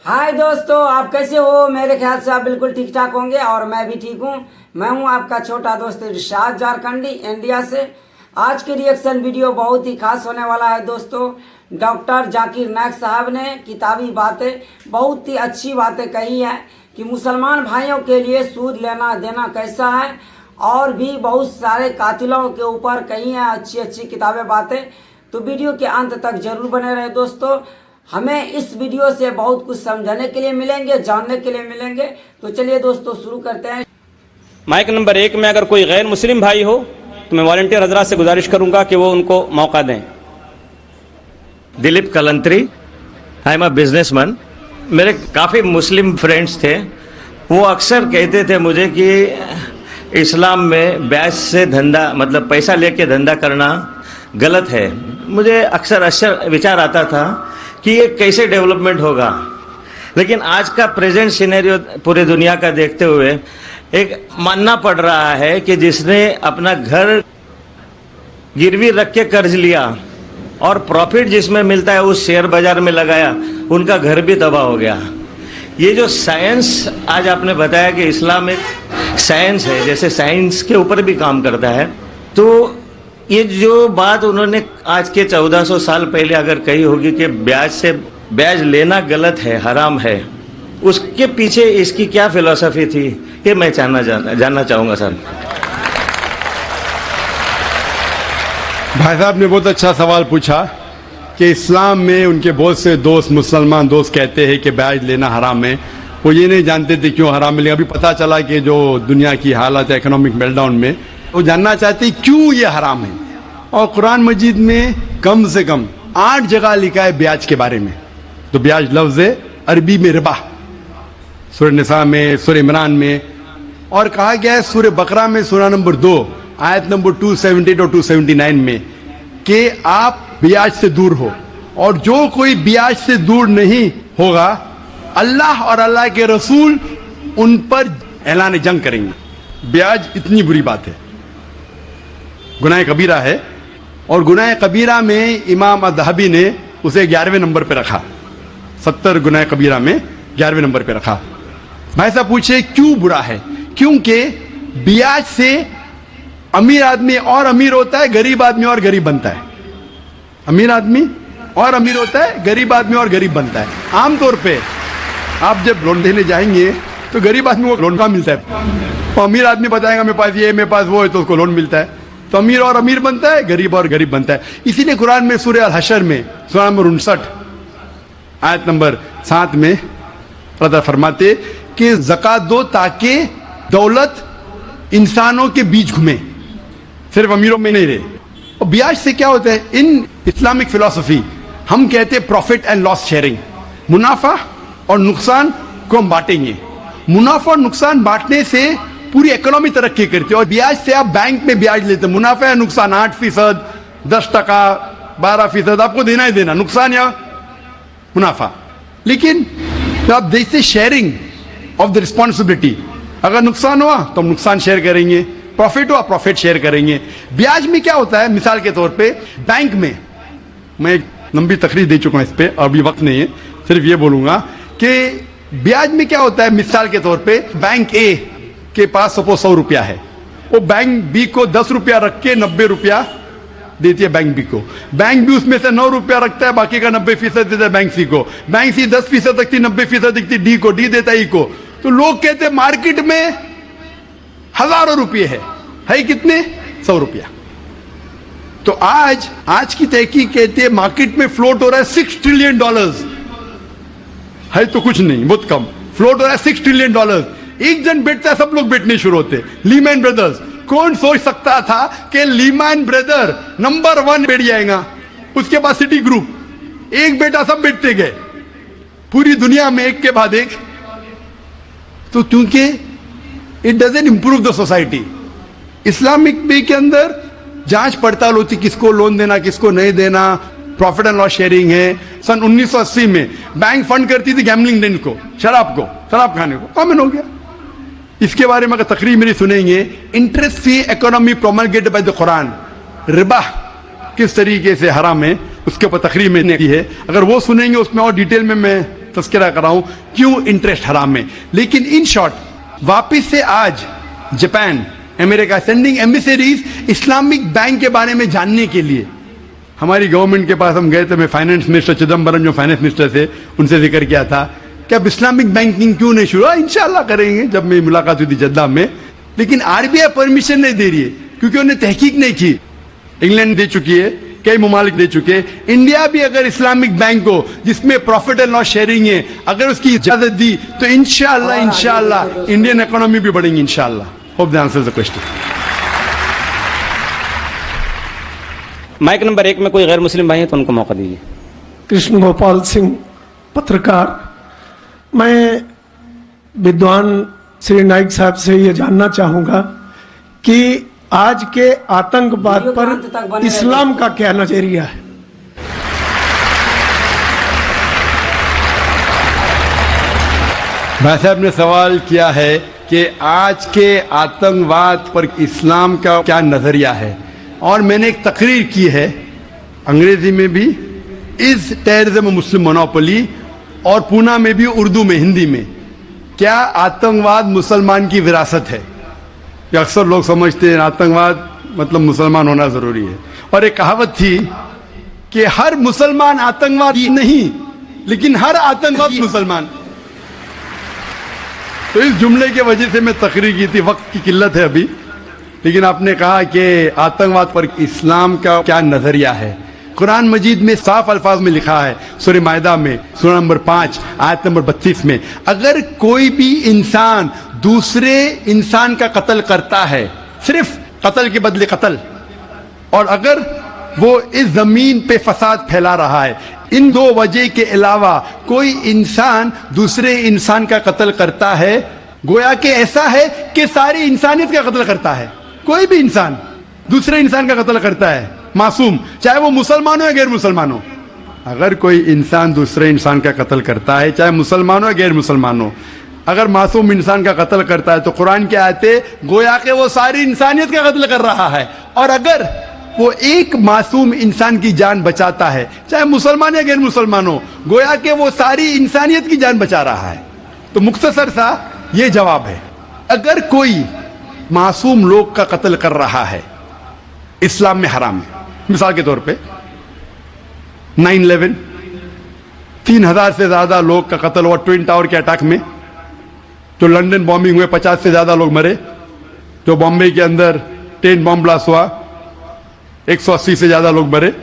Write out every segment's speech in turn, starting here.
हाय दोस्तों, आप कैसे हो? मेरे ख्याल से आप बिल्कुल ठीक ठाक होंगे और मैं भी ठीक हूँ। मैं हूँ आपका छोटा दोस्त इरशाद झारखंडी इंडिया से। आज की रिएक्शन वीडियो बहुत ही खास होने वाला है दोस्तों। डॉक्टर जाकिर नाइक साहब ने किताबी बातें, बहुत ही अच्छी बातें कही हैं कि मुसलमान भाइयों के लिए सूद लेना देना कैसा है, और भी बहुत सारे कातिलों के ऊपर कही हैं अच्छी अच्छी किताबें बातें। तो वीडियो के अंत तक जरूर बने रहे दोस्तों। हमें इस वीडियो से बहुत कुछ समझने के लिए मिलेंगे, जानने के लिए मिलेंगे। तो चलिए दोस्तों शुरू करते हैं। माइक नंबर 1 में अगर कोई गैर मुस्लिम भाई हो तो मैं वॉलंटियर हजरात से गुजारिश करूंगा कि वो उनको मौका दें। Dilip Kalantri, I am a businessman. मेरे काफ़ी मुस्लिम फ्रेंड्स थे, वो अक्सर कहते थे मुझे कि इस्लाम में ब्याज से धंधा, मतलब पैसा लेके धंधा करना गलत है। मुझे अक्सर विचार आता था कि ये कैसे डेवलपमेंट होगा, लेकिन आज का प्रेजेंट सिनेरियो पूरी दुनिया का देखते हुए एक मानना पड़ रहा है कि जिसने अपना घर गिरवी रख के कर्ज लिया और प्रॉफिट जिसमें मिलता है उस शेयर बाजार में लगाया, उनका घर भी तबाह हो गया। ये जो साइंस आज आपने बताया कि इस्लाम एक साइंस है, जैसे साइंस के ऊपर भी काम करता है, तो ये जो बात उन्होंने आज के 1400 साल पहले अगर कही होगी कि ब्याज लेना गलत है, हराम है, उसके पीछे इसकी क्या फिलॉसफी थी, ये मैं जानना चाहूँगा सर। भाई साहब ने बहुत अच्छा सवाल पूछा कि इस्लाम में उनके बहुत से दोस्त, मुसलमान दोस्त कहते हैं कि ब्याज लेना हराम है। वो ये नहीं जानते थे क्यों हराम है, लेकिन अभी पता चला कि जो दुनिया की हालत है इकोनॉमिक मेल्टडाउन में, वो जानना चाहते हैं क्यों ये हराम है। और कुरान मजीद में कम से कम 8 जगह लिखा है ब्याज के बारे में। तो ब्याज लफ्ज़ है अरबी में रिबा, सूरह निसा में, सूरह इमरान में, और कहा गया है सूरह बकरा में सूरह नंबर 2 आयत नंबर 278 और 279 में कि आप ब्याज से दूर हो, और जो कोई ब्याज से दूर नहीं होगा अल्लाह और अल्लाह के रसूल उन पर ऐलान जंग करेंगे। ब्याज इतनी बुरी बात है, गुनाह कबीरा है, और गुनाह कबीरा में इमाम अज़हबी ने उसे 11वें नंबर पे रखा। 70 गुनाह कबीरा में 11वें नंबर पे रखा। भाई साहब पूछे क्यों बुरा है? क्योंकि ब्याज से अमीर आदमी और अमीर होता है, गरीब आदमी और गरीब बनता है। अमीर आदमी और अमीर होता है, गरीब आदमी और गरीब बनता है। आमतौर पे आप जब लोन देने जाएंगे तो गरीब आदमी को लोन कहाँ मिलता है? तो अमीर आदमी बताएगा मेरे पास ये, मेरे पास वो है, तो उसको लोन मिलता है। तो अमीर और अमीर बनता है, गरीब और गरीब बनता है। इसीलिए कुरान में सूरह अल हशर में सूरह नंबर 59 आयत नंबर 7 में अल्लाह फरमाते कि ज़कात दो ताकि दौलत इंसानों के बीच घूमे, सिर्फ अमीरों में नहीं रहे। और ब्याज से क्या होता है? इन इस्लामिक फिलॉसफी हम कहते हैं प्रॉफिट एंड लॉस शेयरिंग। मुनाफा और नुकसान को हम बांटेंगे। मुनाफा और नुकसान बांटने से पूरी इकोनॉमी तरक्की करती है। और ब्याज से आप बैंक में ब्याज लेते हैं, मुनाफा या नुकसान 8%, 10%, 12% आपको देना ही देना, नुकसान या मुनाफा। लेकिन तो आप देखते शेयरिंग ऑफ द रिस्पॉन्सिबिलिटी, अगर नुकसान हुआ तो हम नुकसान शेयर करेंगे, प्रॉफिट हुआ प्रॉफिट शेयर करेंगे। ब्याज में क्या होता है? मिसाल के तौर पे बैंक में, मैं एक लंबी तकरीर दे चुका हूं इस पे, अभी वक्त नहीं है, सिर्फ ये बोलूंगा कि ब्याज में क्या होता है। मिसाल के तौर पे बैंक ए के पास सपोज 100 रुपया है, वो बैंक बी को 10 रुपया रख के 90 रुपया देती है बैंक बी को। बैंक बी उसमें से 9 रुपया रखता है, बाकी का 90% देता है बैंक सी को। बैंक सी 10% रखती, 90% देती डी को, डी देता ई को। तो लोग कहते हैं मार्केट में हजारों रुपये है कितने? 100 रुपया। तो आज की तहकीक कहते हैं मार्केट में फ्लोट हो रहा है $6 ट्रिलियन, है तो कुछ नहीं, बहुत कम फ्लोट हो रहा है $6 ट्रिलियन। एक जन बेचता है, सब लोग बेचने शुरू होते। लीमैन ब्रदर्स, कौन सोच सकता था कि लीमैन ब्रदर नंबर 1 बैठ जाएगा? उसके बाद सिटी ग्रुप, एक बेटा, सब बेचते गए पूरी दुनिया में एक के बाद एक। तो क्योंकि it doesn't improve the society. Islamic पे के अंदर जांच पड़ताल होती, किसको लोन देना किसको नहीं देना, प्रॉफिट एंड लॉस शेयरिंग है। सन 1980 में बैंक फंड करती थी गैम्बलिंग डेन को, शराब खाने को, कॉमन हो गया। इसके बारे में अगर तकरीर मेरी सुनेंगे, interest free economy promulgated by the Quran, रिबा किस तरीके से हराम है, उसके ऊपर तकरीर मैंने की है। अगर वो सुनेंगे उसमें और डिटेल में मैं तस्करा कर रहा हूं क्यों इंटरेस्ट हराम में। लेकिन इन शॉर्ट वापिस से आज Japan, America sending emissaries Islamic bank के बारे में जानने के लिए। हमारी गवर्नमेंट के पास हम गए थे, मैं फाइनेंस मिनिस्टर चिदम्बरम जो फाइनेंस मिनिस्टर थे उनसे जिक्र किया था कि अब इस्लामिक बैंकिंग क्यों नहीं शुरू। इंशाल्लाह करेंगे, जब मेरी मुलाकात हुई थी जद्दा में। लेकिन आरबीआई परमिशन नहीं दे रही है क्योंकि उन्होंने तहकीक नहीं की। इंग्लैंड दे चुकी है, कई ममालिक दे चुके हैं। इंडिया भी अगर इस्लामिक बैंक को जिसमें प्रॉफिट एंड लॉस शेयरिंग है अगर उसकी इजाजत दी तो इंशाल्लाह इंडियन इकोनॉमी भी बढ़ेगी इंशाल्लाह। Hope that answers the question. Mike number 1 में कोई गैर मुस्लिम भाई है तो उनको मौका दीजिए। कृष्ण गोपाल सिंह, पत्रकार। मैं विद्वान श्री नाइक साहब से ये जानना चाहूंगा कि आज के आतंकवाद पर इस्लाम का क्या नजरिया है। भाई साहब ने सवाल किया है कि आज के आतंकवाद पर इस्लाम का क्या नजरिया है, और मैंने एक तकरीर की है अंग्रेजी में भी, इज टेररिज्म मुस्लिम मोनोपोली, और पूना में भी उर्दू में, हिंदी में। क्या आतंकवाद मुसलमान की विरासत है? ये अक्सर लोग समझते हैं आतंकवाद मतलब मुसलमान होना जरूरी है। और एक कहावत थी कि हर मुसलमान आतंकवादी नहीं, लेकिन हर आतंकवाद मुसलमान। तो इस जुमले की वजह से मैं तकरीर की थी, वक्त की किल्लत है अभी। लेकिन आपने कहा कि आतंकवाद पर इस्लाम का क्या नजरिया है। कुरान मजीद में साफ अल्फाज में लिखा है, सूरह मायदा में सूरह नंबर 5 आयत नंबर 32 में, अगर कोई भी इंसान दूसरे इंसान का कत्ल करता है, सिर्फ कत्ल के बदले कत्ल, और अगर वो इस जमीन पे फसाद फैला रहा है, इन दो वजह के अलावा कोई इंसान दूसरे इंसान का कत्ल करता है, गोया कि ऐसा है कि सारी इंसानियत का कत्ल करता है। कोई भी इंसान दूसरे इंसान का कत्ल करता है, मासूम, चाहे वो मुसलमान हो या गैर मुसलमान हो। अगर कोई इंसान दूसरे इंसान का कत्ल करता है, चाहे मुसलमान हो या गैर मुसलमान हो, अगर मासूम इंसान का कत्ल करता है तो कुरान की आयतें गोया कि वो सारी इंसानियत का कत्ल कर रहा है। और अगर वो एक मासूम इंसान की जान बचाता है, चाहे मुसलमान या गैर मुसलमान हो, गोया कि वो सारी इंसानियत की जान बचा रहा है। तो मुख्तसर सा ये जवाब है, अगर कोई मासूम लोग का कत्ल कर रहा है, इस्लाम में हराम है। मिसाल के तौर पे 9/11 3,000 से ज्यादा लोग का कत्ल हुआ ट्विन टावर के अटैक में। जो लंदन बॉम्बिंग हुए 50 से ज्यादा लोग मरे। जो बॉम्बे के अंदर ट्रेन बॉम्ब ब्लास्ट हुआ 180 से ज्यादा लोग मरे।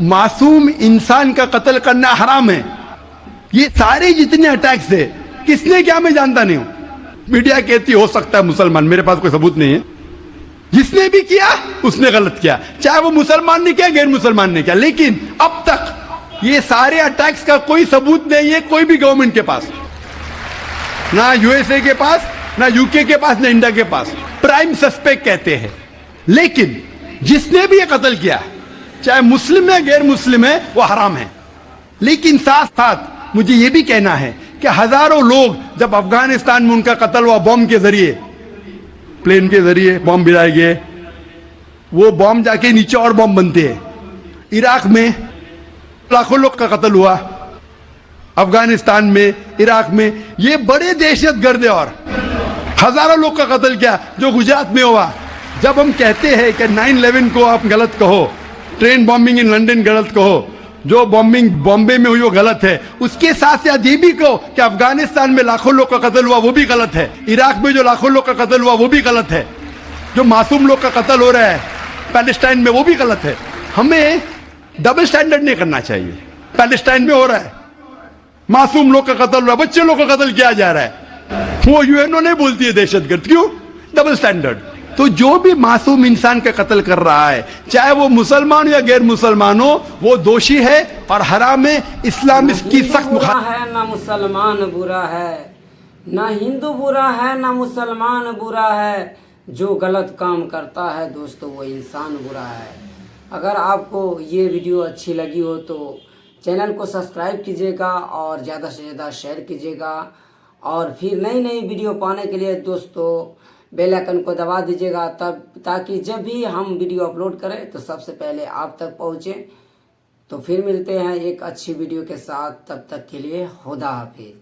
मासूम इंसान का कत्ल करना हराम है। ये सारे जितने अटैक्स थे, किसने क्या मैं जानता नहीं हूं। मीडिया कहती हो सकता है मुसलमान, मेरे पास कोई सबूत नहीं है। जिसने भी किया उसने गलत किया, चाहे वो मुसलमान ने किया गैर मुसलमान ने किया। लेकिन अब तक ये सारे अटैक्स का कोई सबूत नहीं है कोई भी गवर्नमेंट के पास, ना यूएसए के पास, ना यूके के पास, ना इंडिया के पास। प्राइम सस्पेक्ट कहते हैं। लेकिन जिसने भी ये कत्ल किया, चाहे मुस्लिम है गैर मुस्लिम है, वो हराम है। लेकिन साथ साथ मुझे ये भी कहना है कि हजारों लोग जब अफगानिस्तान में उनका कत्ल हुआ बॉम्ब के जरिए, प्लेन के जरिए बॉम्ब गिराए गए, वो बॉम्ब जाके नीचे और बॉम्ब बनते हैं। इराक में लाखों लोग का कत्ल हुआ, अफगानिस्तान में, इराक में, ये बड़े दहशतगर्द है। और हजारों लोग का कत्ल किया जो गुजरात में हुआ। जब हम कहते हैं कि 9/11 को आप गलत कहो, ट्रेन बॉम्बिंग इन लंदन गलत कहो, जो बॉम्बिंग बॉम्बे में हुई वो गलत है, उसके साथ साथ ये भी कहो कि अफगानिस्तान में लाखों लोग का कत्ल हुआ वो भी गलत है, इराक में जो लाखों लोग का कत्ल हुआ वो भी गलत है, जो मासूम लोग का कत्ल हो रहा है पैलेस्टाइन में वो भी गलत है। हमें डबल स्टैंडर्ड नहीं करना चाहिए। पैलेस्टाइन में हो रहा है, मासूम लोग का कत्ल हो रहा है, बच्चे लोग का कत्ल किया जा रहा है, वो यूएनओ नहीं बोलती है दहशतगर्द। क्यों? Double standard. तो जो भी मासूम इंसान का कत्ल कर रहा है, चाहे वो मुसलमान या गैर मुसलमान हो, वो दोषी है और हराम है। इस्लाम इसकी सख्त बुरा है, ना मुसलमान बुरा है, ना हिंदू बुरा है, ना मुसलमान बुरा है। जो गलत काम करता है दोस्तों वो इंसान बुरा है। अगर आपको ये वीडियो अच्छी लगी हो तो चैनल को सब्सक्राइब कीजिएगा और ज़्यादा से ज़्यादा शेयर कीजिएगा। और फिर नई नई वीडियो पाने के लिए दोस्तों बेल आइकन को दबा दीजिएगा, तब ताकि जब भी हम वीडियो अपलोड करें तो सबसे पहले आप तक पहुँचे। तो फिर मिलते हैं एक अच्छी वीडियो के साथ, तब तक के लिए खुदा हाफिज।